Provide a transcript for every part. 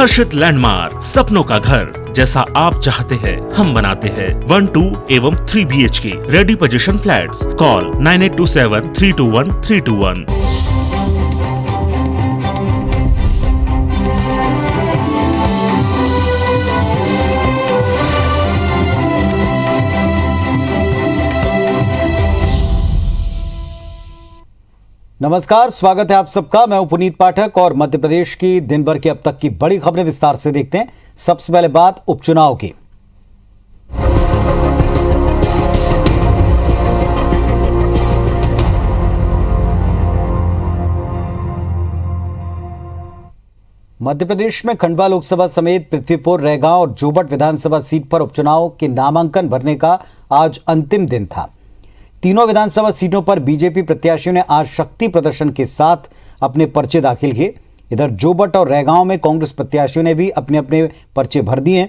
हर्षित landmark, सपनों का घर जैसा आप चाहते हैं हम बनाते हैं। 1, 2 एवं 3 BHK ready position flats. Call 9827321321। नमस्कार, स्वागत है आप सबका। मैं हूं पुनीत पाठक और मध्य प्रदेश की दिन भर की अब तक की बड़ी खबरें विस्तार से देखते हैं। सबसे पहले बात उपचुनाव की। मध्य प्रदेश में खंडवा लोकसभा समेत पृथ्वीपुर, रैगांव और जोबट विधानसभा सीट पर उपचुनाव के नामांकन भरने का आज अंतिम दिन था। तीनों विधानसभा सीटों पर बीजेपी प्रत्याशियों ने आज शक्ति प्रदर्शन के साथ अपने पर्चे दाखिल किए। इधर जोबट और रैगांव में कांग्रेस प्रत्याशियों ने भी अपने अपने पर्चे भर दिए।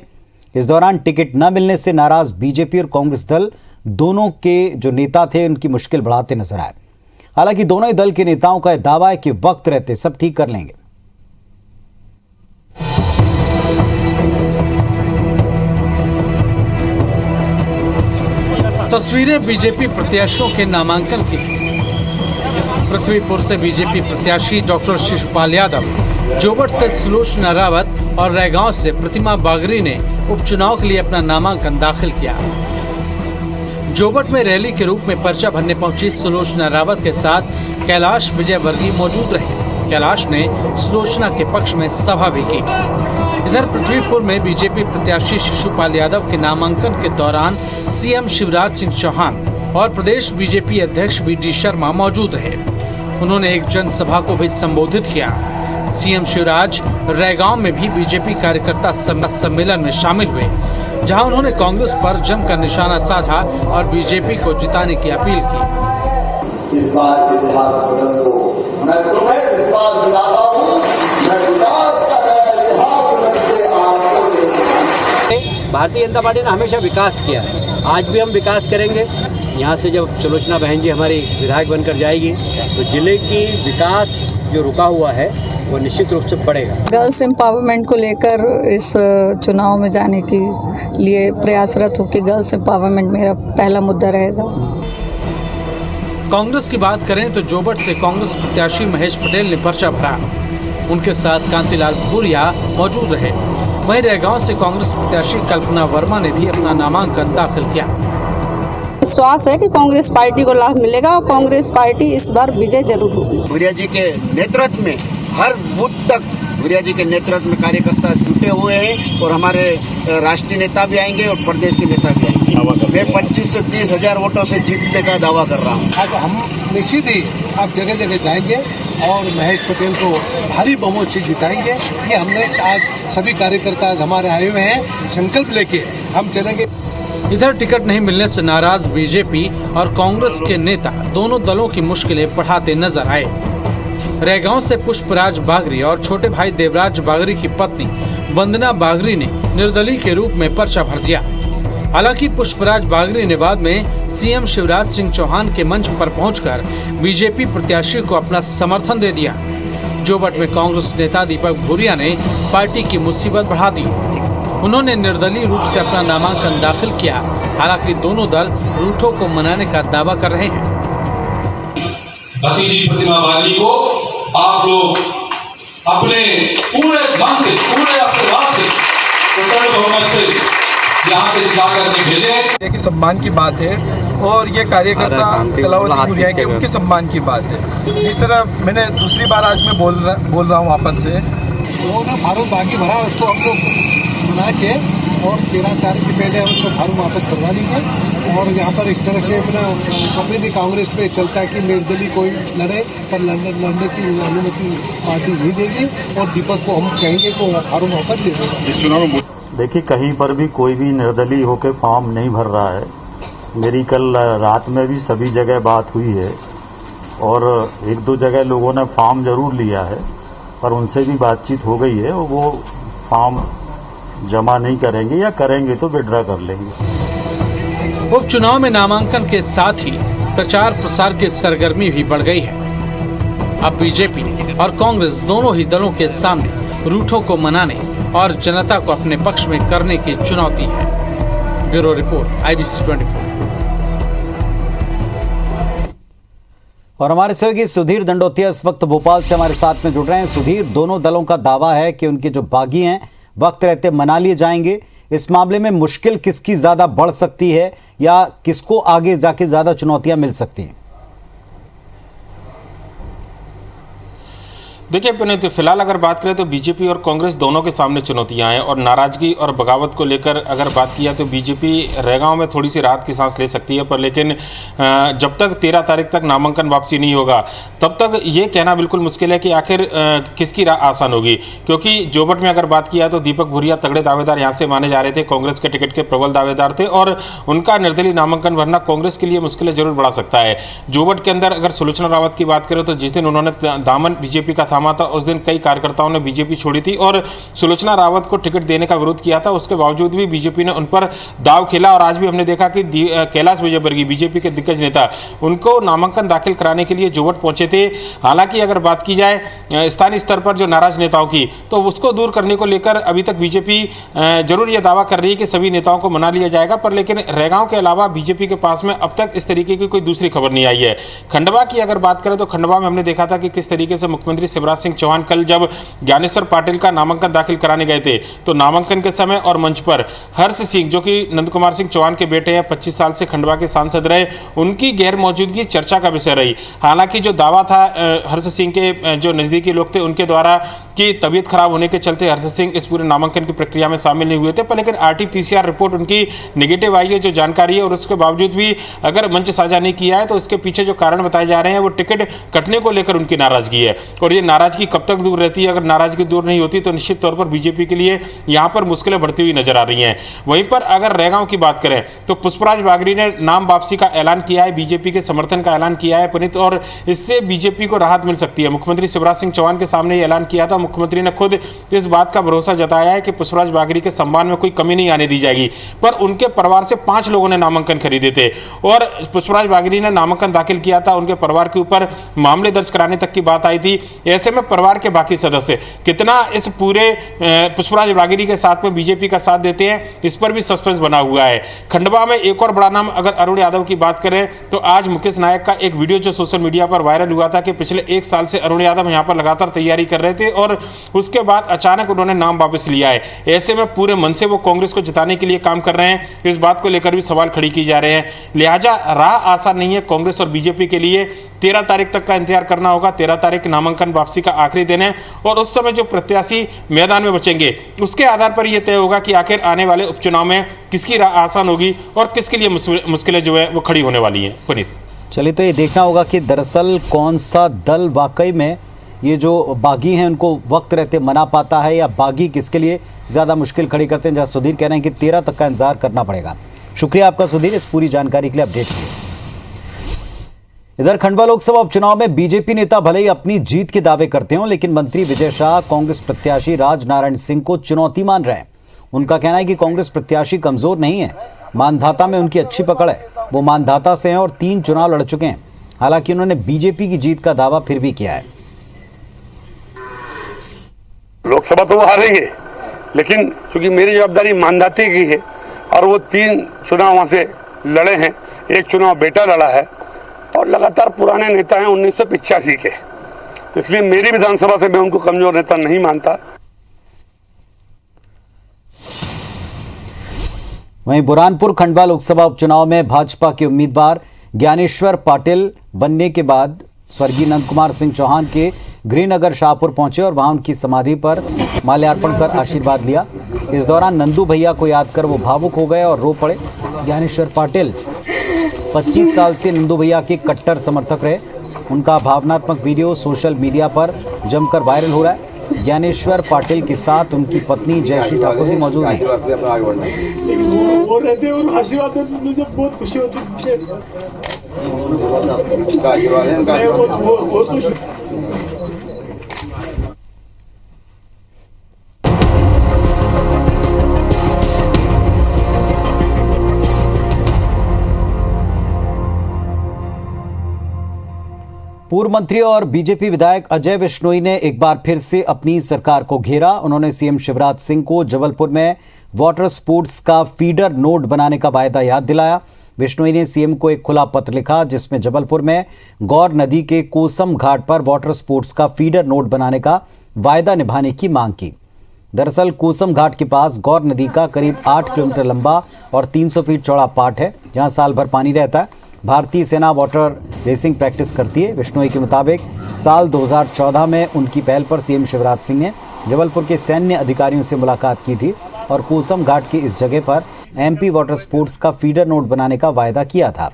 इस दौरान टिकट न मिलने से नाराज बीजेपी और कांग्रेस दल दोनों के जो नेता थे उनकी मुश्किल बढ़ाते नजर आए। हालांकि दोनों ही दल के नेताओं का दावा है कि वक्त रहते सब ठीक कर लेंगे। तस्वीरें बीजेपी प्रत्याशियों के नामांकन की। पृथ्वीपुर से बीजेपी प्रत्याशी डॉक्टर शिशुपाल यादव, जोबट से सुलोचना रावत और रैगांव से प्रतिमा बागरी ने उपचुनाव के लिए अपना नामांकन दाखिल किया। जोबट में रैली के रूप में पर्चा भरने पहुंची सुलोचना रावत के साथ कैलाश विजयवर्गीय मौजूद रहे। कैलाश ने सुलोचना के पक्ष में सभा भी की। इधर पृथ्वीपुर में बीजेपी प्रत्याशी शिशुपाल यादव के नामांकन के दौरान सीएम शिवराज सिंह चौहान और प्रदेश बीजेपी अध्यक्ष VD शर्मा मौजूद रहे। उन्होंने एक जनसभा को भी संबोधित किया। सीएम शिवराज रैगांव में भी बीजेपी कार्यकर्ता सम्मेलन में शामिल हुए, जहां उन्होंने कांग्रेस पर जमकर निशाना साधा और बीजेपी को जिताने की अपील की। इस बार इतिहास बदल दो। मैं तुम्हें विश्वास दिलाता हूं, मैं विकास का नया इतिहास रच के आपको देता हूं। भारतीय जनता पार्टी ने हमेशा विकास किया है, आज भी हम विकास करेंगे। यहाँ से जब सुलोचना बहन जी हमारी विधायक बनकर जाएगी तो जिले की विकास जो रुका हुआ है वो निश्चित रूप से बढ़ेगा। गर्ल्स एम्पावरमेंट को लेकर इस चुनाव में जाने के लिए प्रयासरत हूँ कि गर्ल्स एम्पावरमेंट मेरा पहला मुद्दा रहेगा। कांग्रेस की बात करें तो जोबट से कांग्रेस प्रत्याशी महेश पटेल ने पर्चा भरा। उनके साथ कांतिलाल भूरिया मौजूद रहे। वहीं रैगांव से कांग्रेस प्रत्याशी कल्पना वर्मा ने भी अपना नामांकन दाखिल किया। विश्वास है कि कांग्रेस पार्टी को लाभ मिलेगा और कांग्रेस पार्टी इस बार विजय जरूर होगी। भूरिया जी के नेतृत्व में हर बूथ तक भूरिया जी के नेतृत्व में कार्यकर्ता जुटे हुए हैं और हमारे राष्ट्रीय नेता भी आएंगे और प्रदेश के नेता भी आएंगे। मैं 25 से 30 हजार वोटों से जीतने का दावा कर रहा हूँ। आज हम निश्चित ही अब जगह जगह जाएंगे और महेश पटेल को भारी बहुमत से जिताएंगे। ये हमने आज सभी कार्यकर्ता आज हमारे आए हुए हैं, संकल्प लेके हम चलेंगे। इधर टिकट नहीं मिलने से नाराज बीजेपी और कांग्रेस के नेता दोनों दलों की मुश्किलें बढ़ाते नजर आए। रैगांव से पुष्पराज बागरी और छोटे भाई देवराज बागरी की पत्नी वंदना बागरी ने निर्दलीय के रूप में पर्चा भर दिया। हालांकि पुष्पराज बागरी ने बाद में सीएम शिवराज सिंह चौहान के मंच पर पहुंचकर बीजेपी प्रत्याशी को अपना समर्थन दे दिया। जोबट में कांग्रेस नेता दीपक भूरिया ने पार्टी की मुसीबत बढ़ा दी। उन्होंने निर्दलीय रूप से अपना नामांकन दाखिल किया। हालांकि दोनों दल रूठों को मनाने का दावा कर रहे हैं। भतीजी प्रतिमा बागरी को आप लोग अपने पूरे मन से, पूरे आशीर्वाद से, प्रचंड बहुमत से यहाँ से जिता करके भेजे। कि सम्मान की बात है और ये कार्यकर्ता कलावती भूरिया के उनके सम्मान की बात है। जिस तरह मैंने दूसरी बार आज मैं बोल रहा हूँ वापस से, उन्होंने फारूक बागी भरा, उसको हम लोग बना के और 13 तारीख के पहले हम उसको फारूक वापस करवा देंगे। और यहाँ पर इस तरह से अपना कभी भी कांग्रेस पे चलता है कि निर्दलीय कोई लड़े, पर लड़ने की अनुमति पार्टी नहीं देगी और दीपक को हम कहेंगे कि फारूक वापस ले देगा। देखिए, कहीं पर भी कोई भी निर्दलीय होकर फॉर्म नहीं भर रहा है। मेरी कल रात में भी सभी जगह बात हुई है और 1-2 जगह लोगों ने फॉर्म जरूर लिया है, पर उनसे भी बातचीत हो गई है और वो फॉर्म जमा नहीं करेंगे या करेंगे तो विड्रॉ कर लेंगे। उपचुनाव में नामांकन के साथ ही प्रचार प्रसार की सरगर्मी भी बढ़ गई है। अब बीजेपी और कांग्रेस दोनों ही दलों के सामने रूठों को मनाने और जनता को अपने पक्ष में करने की चुनौती है। Bureau report, IBC 24। और हमारे सहयोगी सुधीर दंडोतिया इस वक्त भोपाल से हमारे साथ में जुड़ रहे हैं। सुधीर, दोनों दलों का दावा है कि उनके जो बागी हैं वक्त रहते मना लिए जाएंगे। इस मामले में मुश्किल किसकी ज्यादा बढ़ सकती है या किसको आगे जाके ज्यादा चुनौतियां मिल सकती हैं? देखिए पुनीत, फिलहाल अगर बात करें तो बीजेपी और कांग्रेस दोनों के सामने चुनौतियां हैं और नाराजगी और बगावत को लेकर अगर बात किया तो बीजेपी रैगांव में थोड़ी सी राहत की सांस ले सकती है, पर लेकिन जब तक 13 तारीख तक नामांकन वापसी नहीं होगा तब तक ये कहना बिल्कुल मुश्किल है कि आखिर किसकी राह आसान होगी। क्योंकि जोबट में अगर बात किया तो दीपक भूरिया तगड़े दावेदार यहाँ से माने जा रहे थे, कांग्रेस के टिकट के प्रबल दावेदार थे और उनका निर्दलीय नामांकन भरना कांग्रेस के लिए मुश्किलें जरूर बढ़ा सकता है। जोबट के अंदर अगर सुलोचना रावत की बात करें तो जिस दिन उन्होंने दामन बीजेपी का थामा था उस दिन कई कार्यकर्ताओं ने बीजेपी छोड़ी थी और सुलोचना रावत को टिकट देने का विरोध किया था। उसके बावजूद भी बीजेपी ने उन पर दाव खेला और आज भी हमने देखा कि कैलाश विजयवर्गीय बीजेपी के दिग्गज नेता उनको नामांकन दाखिल कराने के लिए जोबट पहुंचे थे। हालांकि अगर बात की जाए स्थानीय स्तर पर जो नाराज नेताओं की, तो उसको दूर करने को लेकर अभी तक बीजेपी जरूर यह दावा कर रही है कि सभी नेताओं को मना लिया जाएगा, पर लेकिन रैगांव के अलावा बीजेपी के पास में अब तक इस तरीके की कोई दूसरी खबर नहीं आई है। खंडवा की अगर बात करें तो खंडवा में हमने देखा था कि किस तरीके से मुख्यमंत्री शिवराज सिंह चौहान कल जब ज्ञानेश्वर पाटिल का नामांकन दाखिल कराने गए थे तो नामांकन के समय और मंच पर हर्ष सिंह, जो कि नंद कुमार सिंह चौहान के बेटे हैं, 25 साल से खंडवा के सांसद रहे, उनकी गैर मौजूदगी चर्चा का विषय रही। हालांकि जो दावा था हर्ष सिंह के जो नजदीकी लोग थे उनके द्वारा कि तबीयत खराब होने के चलते हर्ष सिंह इस पूरे नामांकन की प्रक्रिया में शामिल नहीं हुए थे, पर लेकिन RT-PCR रिपोर्ट उनकी निगेटिव आई है जो जानकारी है, और उसके बावजूद भी अगर मंच साझा नहीं किया है तो उसके पीछे जो कारण बताए जा रहे हैं वो टिकट कटने को लेकर उनकी नाराजगी है। और ये नाराजगी कब तक दूर रहती है? अगर नाराजगी दूर नहीं होती तो निश्चित तौर पर बीजेपी के लिए यहां पर मुश्किलें बढ़ती हुई नजर आ रही हैं। वहीं पर अगर रैगांव की बात करें तो पुष्पराज बागरी ने नाम वापसी का ऐलान किया है, बीजेपी के समर्थन का ऐलान किया है पुनीत, और इससे बीजेपी को राहत मिल सकती है। मुख्यमंत्री शिवराज सिंह चौहान के सामने ये ऐलान किया था, मुख्यमंत्री ने खुद इस बात का भरोसा जताया है कि पुष्पराज बागरी के सम्मान में कोई कमी नहीं आने दी जाएगी। पर उनके परिवार से 5 लोगों ने नामांकन खरीदे थे और पुष्पराज बागरी ने नामांकन दाखिल किया था, उनके परिवार के ऊपर मामले दर्ज कराने तक की बात आई थी। ऐसे में परिवार के बाकी सदस्य कितना इस पूरे पुष्पराज बागरी के साथ में बीजेपी का साथ देते हैं, इस पर भी सस्पेंस बना हुआ है। खंडवा में एक और बड़ा नाम अगर अरुण यादव की बात करें तो आज मुकेश नायक का एक वीडियो जो सोशल मीडिया पर वायरल हुआ था कि पिछले 1 साल से अरुण यादव यहां पर लगातार तैयारी कर रहे थे और उसके बाद अचानक उन्होंने नाम वापस लिया है। ऐसे में पूरे मन से वो कांग्रेस को जिताने के लिए काम कर रहे हैं, इस बात को लेकर भी सवाल खड़ी की जा रहे हैं। लिहाजा राह आसान नहीं है कांग्रेस और बीजेपी के लिए। 13 तारीख तक का इंतजार करना होगा। 13 तारीख नामांकन वापसी का आखिरी दिन है और उस समय जो प्रत्याशी मैदान में बचेंगे उसके आधार पर यह तय होगा कि आखिर आने वाले उपचुनाव में किसकी राह आसान होगी और किसके लिए मुश्किलें जो है वो खड़ी होने वाली हैं। पुनीत, चलिए तो ये देखना होगा कि दरअसल कौन सा दल वाकई में ये जो बागी हैं उनको वक्त रहते मना पाता है या बागी किसके लिए ज़्यादा मुश्किल खड़ी करते हैं। जहाँ सुधीर कह रहे हैं कि 13 तक का इंतजार करना पड़ेगा। शुक्रिया आपका सुधीर इस पूरी जानकारी के लिए, अपडेट के लिए। इधर खंडवा लोकसभा उपचुनाव में बीजेपी नेता भले ही अपनी जीत के दावे करते हों, लेकिन मंत्री विजय शाह कांग्रेस प्रत्याशी राजनारायण सिंह को चुनौती मान रहे हैं। उनका कहना है कि कांग्रेस प्रत्याशी कमजोर नहीं है, मानधाता में उनकी अच्छी पकड़ है। वो मानधाता से हैं और 3 चुनाव लड़ चुके हैं। हालांकि उन्होंने बीजेपी की जीत का दावा फिर भी किया है। लोकसभा तो वो हारेंगे, लेकिन क्योंकि मेरी जवाबदारी मानधाते की है और वो 3 चुनाव वहां से लड़े हैं, 1 चुनाव बेटा लड़ा है और लगातार पुराने नेता हैं 1985 के, तो इसलिए मेरी विधानसभा से मैं उनको कमजोर नेता नहीं मानता। वहीं बुरहानपुर खंडवा लोकसभा उपचुनाव में भाजपा के उम्मीदवार ज्ञानेश्वर पाटिल बनने के बाद स्वर्गीय नंद कुमार सिंह चौहान के गृहनगर शाहपुर पहुंचे और वहां उनकी समाधि पर माल्यार्पण कर आशीर्वाद लिया। इस दौरान नंदू भैया को याद कर वो भावुक हो गए और रो पड़े। ज्ञानेश्वर पाटिल 25 साल से नंदू भैया के कट्टर समर्थक रहे। उनका भावनात्मक वीडियो सोशल मीडिया पर जमकर वायरल हो रहा है। ज्ञानेश्वर पाटिल के साथ उनकी पत्नी जयश्री ठाकुर भी मौजूद हैं। वो रहते हैं और आशीर्वाद देते हैं, मुझे बहुत खुशी होती है। पूर्व मंत्री और बीजेपी विधायक अजय बिश्नोई ने एक बार फिर से अपनी सरकार को घेरा। उन्होंने सीएम शिवराज सिंह को जबलपुर में वाटर स्पोर्ट्स का फीडर नोड बनाने का वायदा याद दिलाया। बिश्नोई ने सीएम को एक खुला पत्र लिखा जिसमें जबलपुर में गौर नदी के कोसम घाट पर वाटर स्पोर्ट्स का फीडर नोड बनाने का वायदा निभाने की मांग की। दरअसल कोसम घाट के पास गौर नदी का करीब 8 किलोमीटर लंबा और 300 फीट चौड़ा पाट है, जहां साल भर पानी रहता है। भारतीय सेना वाटर रेसिंग प्रैक्टिस करती है। बिश्नोई के मुताबिक साल 2014 में उनकी पहल पर सीएम शिवराज सिंह ने जबलपुर के सैन्य अधिकारियों से मुलाकात की थी और कोसम घाट की इस जगह पर एमपी वाटर स्पोर्ट्स का फीडर नोड बनाने का वायदा किया था।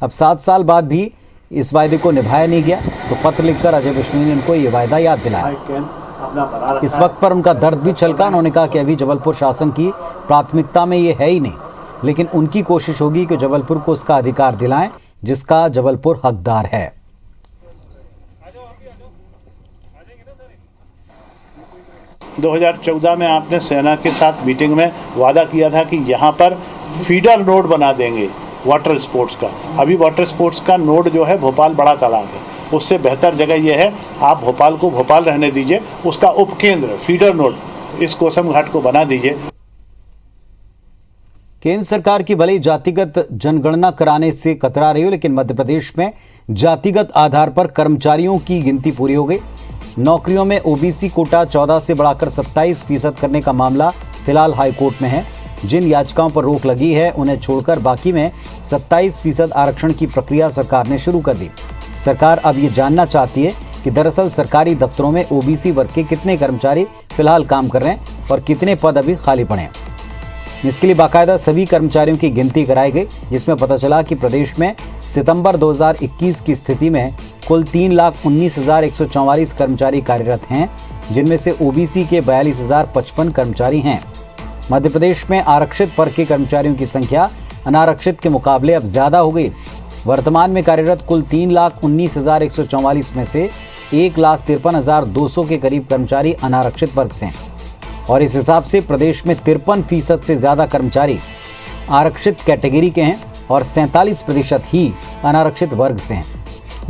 अब 7 साल बाद भी इस वायदे को निभाया नहीं गया, तो पत्र लिखकर अजय बिश्नोई ने उनको ये वायदा याद दिलाया। इस वक्त पर उनका दर्द भी छलका। उन्होंने कहा कि अभी जबलपुर शासन की प्राथमिकता में ये है ही नहीं, लेकिन उनकी कोशिश होगी कि जबलपुर को उसका अधिकार दिलाएं जिसका जबलपुर हकदार है। – 2014 में आपने सेना के साथ मीटिंग में वादा किया था कि यहाँ पर फीडर नोड बना देंगे वाटर स्पोर्ट्स का। अभी वाटर स्पोर्ट्स का नोड जो है भोपाल बड़ा तालाब है, उससे बेहतर जगह यह है आप भोपाल को भोपाल रहने दीजिए, उसका उपकेंद्र फीडर नोड इस कोसम घाट को बना दीजिए। केंद्र सरकार की भले ही जातिगत जनगणना कराने से कतरा रही हो, लेकिन मध्य प्रदेश में जातिगत आधार पर कर्मचारियों की गिनती पूरी हो गई। नौकरियों में ओबीसी कोटा 14 से बढ़ाकर 27% करने का मामला फिलहाल हाईकोर्ट में है। जिन याचिकाओं पर रोक लगी है उन्हें छोड़कर बाकी में 27% आरक्षण की प्रक्रिया सरकार ने शुरू कर दी। सरकार अब ये जानना चाहती है कि दरअसल सरकारी दफ्तरों में ओबीसी वर्ग के कितने कर्मचारी फिलहाल काम कर रहे हैं और कितने पद अभी खाली पड़े हैं। इसके लिए बाकायदा सभी कर्मचारियों की गिनती कराई गई, जिसमें पता चला कि प्रदेश में सितंबर 2021 की स्थिति में कुल 3,19,144 कर्मचारी कार्यरत हैं, जिनमें से ओबीसी के 42,055 कर्मचारी हैं। मध्य प्रदेश में आरक्षित वर्ग के कर्मचारियों की संख्या अनारक्षित के मुकाबले अब ज्यादा हो गई। वर्तमान में कार्यरत कुल 3,19,144 में से 1,53,200 के करीब कर्मचारी अनारक्षित वर्ग से हैं और इस हिसाब से प्रदेश में 53% से ज्यादा कर्मचारी आरक्षित कैटेगरी के हैं और 47% ही अनारक्षित वर्ग से हैं।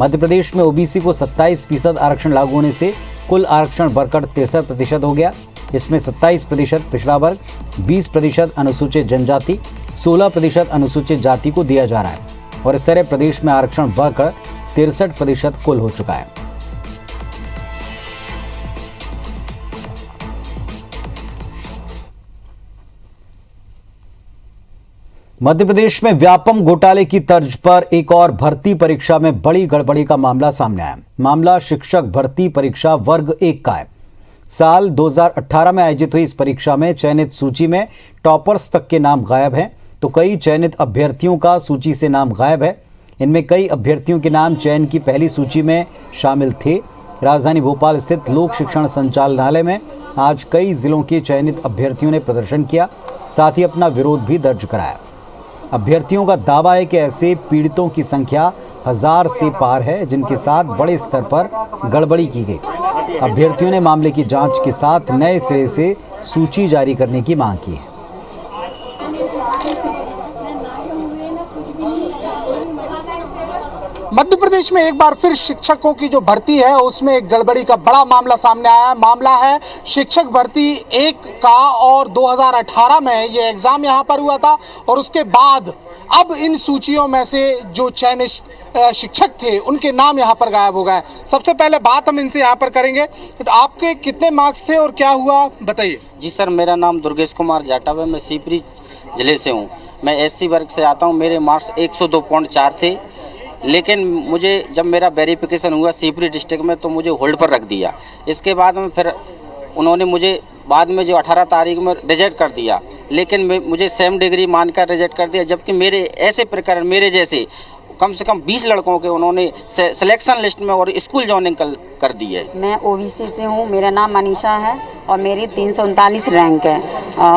मध्य प्रदेश में ओबीसी को 27% आरक्षण लागू होने से कुल आरक्षण बढ़कर 63% हो गया। इसमें 27% पिछड़ा वर्ग, 20% अनुसूचित जनजाति, 16% अनुसूचित जाति को दिया जा रहा है और इस तरह प्रदेश में आरक्षण बढ़कर 63% कुल हो चुका है। मध्य प्रदेश में व्यापम घोटाले की तर्ज पर एक और भर्ती परीक्षा में बड़ी गड़बड़ी का मामला सामने आया। मामला शिक्षक भर्ती परीक्षा वर्ग 1 का है। साल 2018 में आयोजित हुई इस परीक्षा में चयनित सूची में टॉपर्स तक के नाम गायब हैं, तो कई चयनित अभ्यर्थियों का सूची से नाम गायब है। इनमें कई अभ्यर्थियों के नाम चयन की पहली सूची में शामिल थे। राजधानी भोपाल स्थित लोक शिक्षण संचालनालय में आज कई जिलों के चयनित अभ्यर्थियों ने प्रदर्शन किया, साथ ही अपना विरोध भी दर्ज कराया। अभ्यर्थियों का दावा है कि ऐसे पीड़ितों की संख्या 1000 से पार है, जिनके साथ बड़े स्तर पर गड़बड़ी की गई। अभ्यर्थियों ने मामले की जांच के साथ नए सिरे से सूची जारी करने की मांग की है। मध्य प्रदेश में एक बार फिर शिक्षकों की जो भर्ती है उसमें एक गड़बड़ी का बड़ा मामला सामने आया है। मामला है शिक्षक भर्ती 1 का और 2018 में ये एग्जाम यहाँ पर हुआ था और उसके बाद अब इन सूचियों में से जो चयनित शिक्षक थे उनके नाम यहाँ पर गायब हो गए। सबसे पहले बात हम इनसे यहाँ पर करेंगे, आपके कितने मार्क्स थे और क्या हुआ बताइए। जी सर, मेरा नाम दुर्गेश कुमार जाटव है, मैं सीपरी जिले से हूँ। मैं एससी वर्ग से आता हूँ। मेरे मार्क्स 102.4 थे, लेकिन मुझे जब मेरा वेरिफिकेशन हुआ सीपरी डिस्ट्रिक्ट में तो मुझे होल्ड पर रख दिया। इसके बाद में फिर उन्होंने मुझे बाद में जो 18 तारीख में रिजेक्ट कर दिया, लेकिन मुझे सेम डिग्री मानकर रिजेक्ट कर दिया, जबकि मेरे ऐसे प्रकरण मेरे जैसे कम से कम 20 लड़कों के उन्होंने सिलेक्शन लिस्ट में और स्कूल जॉइनिंग कर दी है। मैं ओबीसी से हूँ, मेरा नाम मनीषा है और मेरी 339 रैंक है।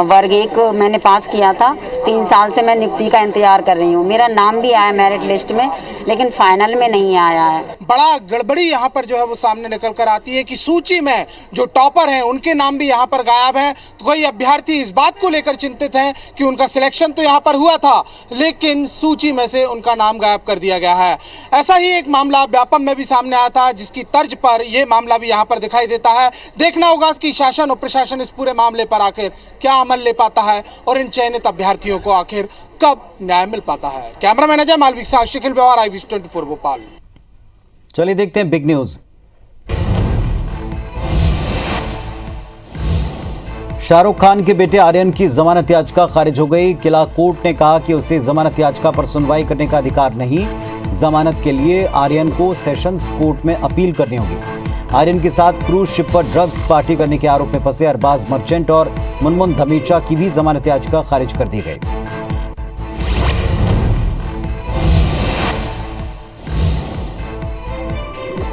वर्ग 1 मैंने पास किया था। 3 साल से मैं नियुक्ति का इंतजार कर रही हूँ। मेरा नाम भी आया मेरिट लिस्ट में, लेकिन फाइनल में नहीं आया है। बड़ा गड़बड़ी यहाँ पर जो है वो सामने निकल कर आती है कि सूची में जो टॉपर हैं उनके नाम भी यहाँ पर गायब हैं। तो कई अभ्यर्थी इस बात को लेकर चिंतित हैं कि उनका सिलेक्शन तो यहाँ पर हुआ था, लेकिन सूची में से उनका नाम गायब कर दिया गया है। ऐसा ही एक मामला व्यापम में भी सामने आया था, जिसकी तर्ज पर यह मामला भी यहाँ पर दिखाई देता है। देखना होगा कि शासन और प्रशासन इस पूरे मामले पर आखिर क्या अमल ले पाता है और इन चयनित अभ्यर्थियों को आखिर कब न्याय मिल पाता है। कैमरा मैनेजर मालविक साह, शिखिल व्यवहार, IVS24 भोपाल। चलिए देखते हैं बिग न्यूज। शाहरुख खान के बेटे आर्यन की जमानत याचिका खारिज हो गई। किला कोर्ट ने कहा कि उसे जमानत याचिका पर सुनवाई करने का अधिकार नहीं। जमानत के लिए आर्यन को सेशंस कोर्ट में अपील करनी होगी। आर्यन के साथ क्रूज शिप पर ड्रग्स पार्टी करने के आरोप में फंसे अरबाज मर्चेंट और मुनमुन धमीचा की भी जमानत याचिका खारिज कर दी गई।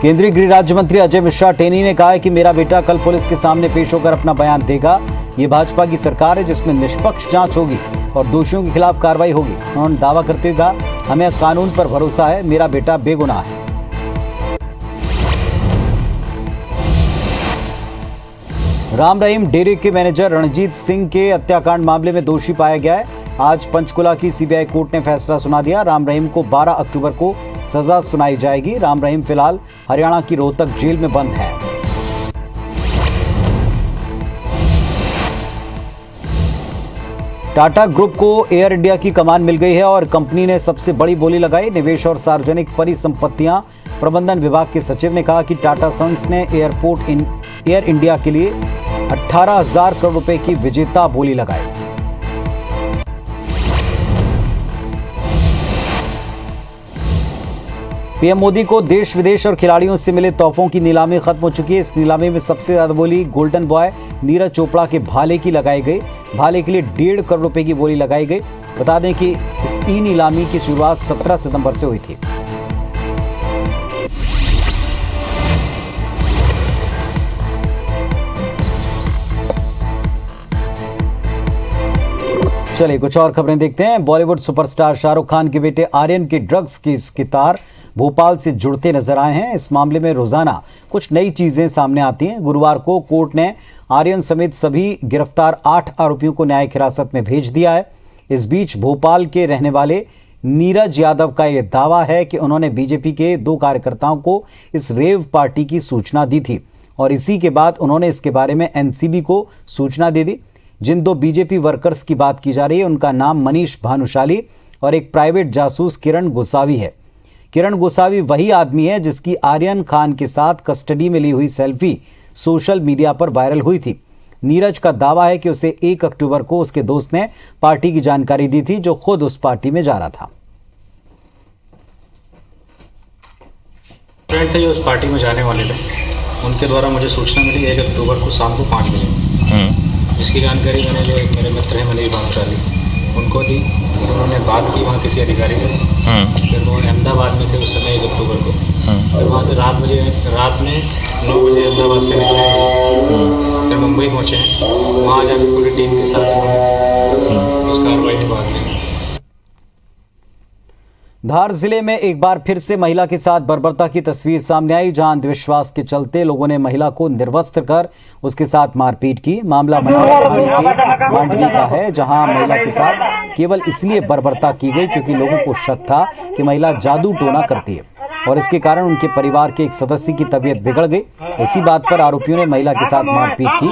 केंद्रीय गृह राज्य मंत्री अजय मिश्रा टेनी ने कहा है कि मेरा बेटा कल पुलिस के सामने पेश होकर अपना बयान देगा। ये भाजपा की सरकार है जिसमें निष्पक्ष जांच होगी और दोषियों के खिलाफ कार्रवाई होगी। उन्होंने दावा करते हुए कहा, हमें कानून पर भरोसा है, मेरा बेटा बेगुनाह है। राम रहीम डेरे के मैनेजर रणजीत सिंह के हत्याकांड मामले में दोषी पाया गया है। आज पंचकुला की CBI कोर्ट ने फैसला सुना दिया। राम रहीम को 12 अक्टूबर को सजा सुनाई जाएगी। राम रहीम फिलहाल हरियाणा की रोहतक जेल में बंद है। टाटा ग्रुप को एयर इंडिया की कमान मिल गई है और कंपनी ने सबसे बड़ी बोली लगाई। निवेश और सार्वजनिक परिसंपत्तियां प्रबंधन विभाग के सचिव ने कहा कि टाटा सन्स ने एयर इंडिया के लिए 18,000 करोड़ रुपए की विजेता बोली लगाई। पीएम मोदी को देश विदेश और खिलाड़ियों से मिले तोहफों की नीलामी खत्म हो चुकी है। इस नीलामी में सबसे ज्यादा बोली गोल्डन बॉय नीरज चोपड़ा के भाले की लगाई गई। भाले के लिए 1.5 करोड़ रुपए की बोली लगाई गई। बता दें कि इस ई नीलामी की शुरुआत 17 सितंबर से हुई थी। चलिए कुछ और खबरें देखते हैं। बॉलीवुड सुपरस्टार शाहरुख खान के बेटे आर्यन के ड्रग्स केस की तार भोपाल से जुड़ते नजर आए हैं। इस मामले में रोजाना कुछ नई चीजें सामने आती हैं। गुरुवार को कोर्ट ने आर्यन समेत सभी गिरफ्तार 8 आरोपियों को न्यायिक हिरासत में भेज दिया है। इस बीच भोपाल के रहने वाले नीरज यादव का यह दावा है कि उन्होंने बीजेपी के 2 कार्यकर्ताओं को इस रेव पार्टी की सूचना दी थी और इसी के बाद उन्होंने इसके बारे में एनसीबी को सूचना दे दी। जिन 2 बीजेपी वर्कर्स की बात की जा रही है उनका नाम मनीष भानुशाली और एक प्राइवेट जासूस किरण गोसावी है। किरण गोसावी वही आदमी है जिसकी आर्यन खान के साथ कस्टडी में ली हुई सेल्फी सोशल मीडिया पर वायरल हुई थी। नीरज का दावा है कि उसे 1 अक्टूबर को उसके दोस्त ने पार्टी की जानकारी दी थी जो खुद उस पार्टी में जा रहा था। फ्रेंड थे जो उस पार्टी में जाने वाले थे, उनके द्वारा मुझे सूचना मिली 1 अक्टूबर को शाम को 5 बजे, जिसकी जानकारी मैंने जो मेरे मित्र हैं मनीष भानुशाली उनको दी। उन्होंने बात की वहाँ किसी अधिकारी से। फिर वो अहमदाबाद में थे उस समय 1 अक्टूबर को। फिर वहाँ से रात में 9 बजे अहमदाबाद से निकले, फिर मुंबई पहुँचे। वहाँ जाकर पूरी टीम के साथ उस कार्रवाई में भाग लिया। धार जिले में एक बार फिर से महिला के साथ बर्बरता की तस्वीर सामने आई, जहां अंधविश्वास के चलते लोगों ने महिला को निर्वस्त्र कर उसके साथ मारपीट की। मामला मंडला थाने के मांडवी का है, जहां महिला के साथ केवल इसलिए बर्बरता की गई क्योंकि लोगों को शक था कि महिला जादू टोना करती है और इसके कारण उनके परिवार के एक सदस्य की तबीयत बिगड़ गई। इसी बात पर आरोपियों ने महिला के साथ मारपीट की,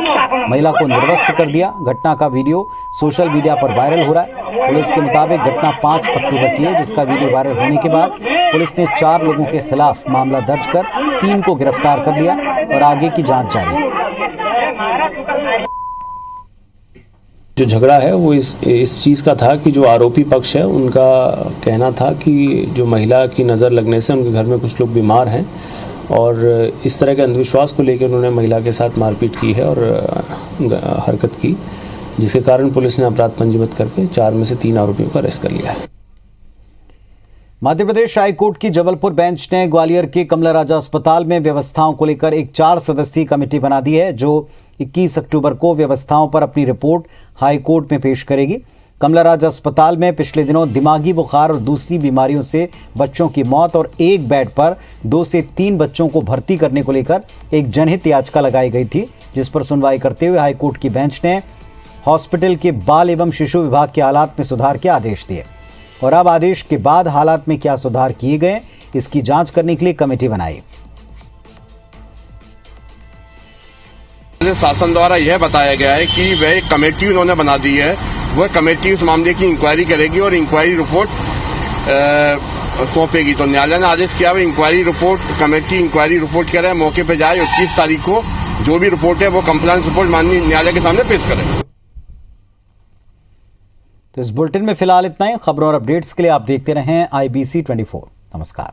महिला को निर्वस्त्र कर दिया। घटना का वीडियो सोशल मीडिया पर वायरल हो रहा है। पुलिस के मुताबिक घटना 5 अक्टूबर की है, जिसका वीडियो वायरल होने के बाद पुलिस ने 4 लोगों के खिलाफ मामला दर्ज कर 3 को गिरफ्तार कर लिया और आगे की जांच जारी है। जो झगड़ा है वो इस चीज़ का था कि जो आरोपी पक्ष है उनका कहना था कि जो महिला की नज़र लगने से उनके घर में कुछ लोग बीमार हैं और इस तरह के अंधविश्वास को लेकर उन्होंने महिला के साथ मारपीट की है और हरकत की, जिसके कारण पुलिस ने अपराध पंजीबद्ध करके 4 में से 3 आरोपियों को अरेस्ट कर लिया है। मध्य प्रदेश हाईकोर्ट की जबलपुर बेंच ने ग्वालियर के कमला राजा अस्पताल में व्यवस्थाओं को लेकर एक 4 सदस्यीय कमेटी बना दी है, जो 21 अक्टूबर को व्यवस्थाओं पर अपनी रिपोर्ट हाईकोर्ट में पेश करेगी। कमला राजा अस्पताल में पिछले दिनों दिमागी बुखार और दूसरी बीमारियों से बच्चों की मौत और एक बेड पर 2 से 3 बच्चों को भर्ती करने को लेकर एक जनहित याचिका लगाई गई थी, जिस पर सुनवाई करते हुए हाईकोर्ट की बेंच ने हॉस्पिटल के बाल एवं शिशु विभाग के हालात में सुधार के आदेश दिए और अब आदेश के बाद हालात में क्या सुधार किए गए, इसकी जांच करने के लिए कमेटी बनाई। शासन द्वारा यह बताया गया है कि वह एक कमेटी उन्होंने बना दी है, वह कमेटी उस मामले की इंक्वायरी करेगी और इंक्वायरी रिपोर्ट सौंपेगी। तो न्यायालय ने आदेश किया है inquiry report committee inquiry report करे, मौके पर जाए, 21 तारीख को जो भी रिपोर्ट है वो कंप्लायंस रिपोर्ट माननीय न्यायालय के सामने पेश करे। तो इस बुलेटिन में फिलहाल इतना ही। खबरों और अपडेट्स के लिए आप देखते रहें IBC 24। नमस्कार।